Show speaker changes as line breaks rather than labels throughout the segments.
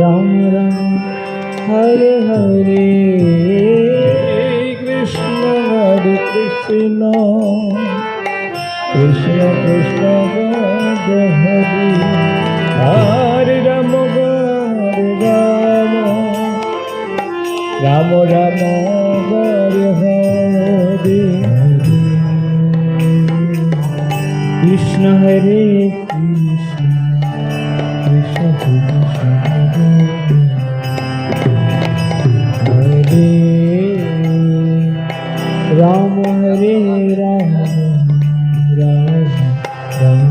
Ram Ram Hare Hare Krishna Hare Krishna Krishna Krishna Hare Hare Hare Ram Hare Ram Ram Ram Hare Hare Krishna Hare Krishna Krishna Krishna Hare Ram Hare Ram Ram Ram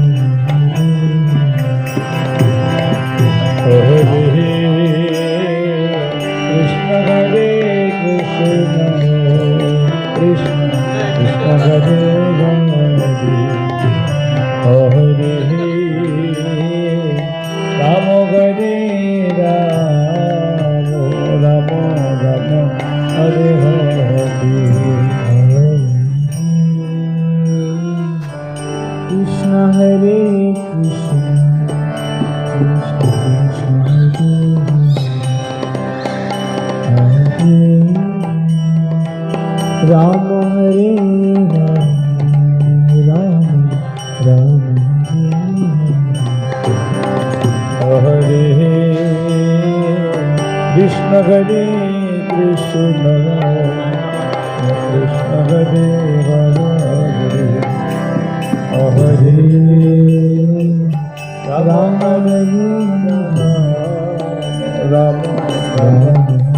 Hare Krishna Hare Krishna Krishna Krishna Hare Hare Ram Hare Ram Ram Ram Hare Hare Krishna Hare Krishna Krishna Krishna Hare Ram Hare Ram Ram Hare Krishna Hare Krishna Krishna Hare Hare Hare Ram Ram Ram Ram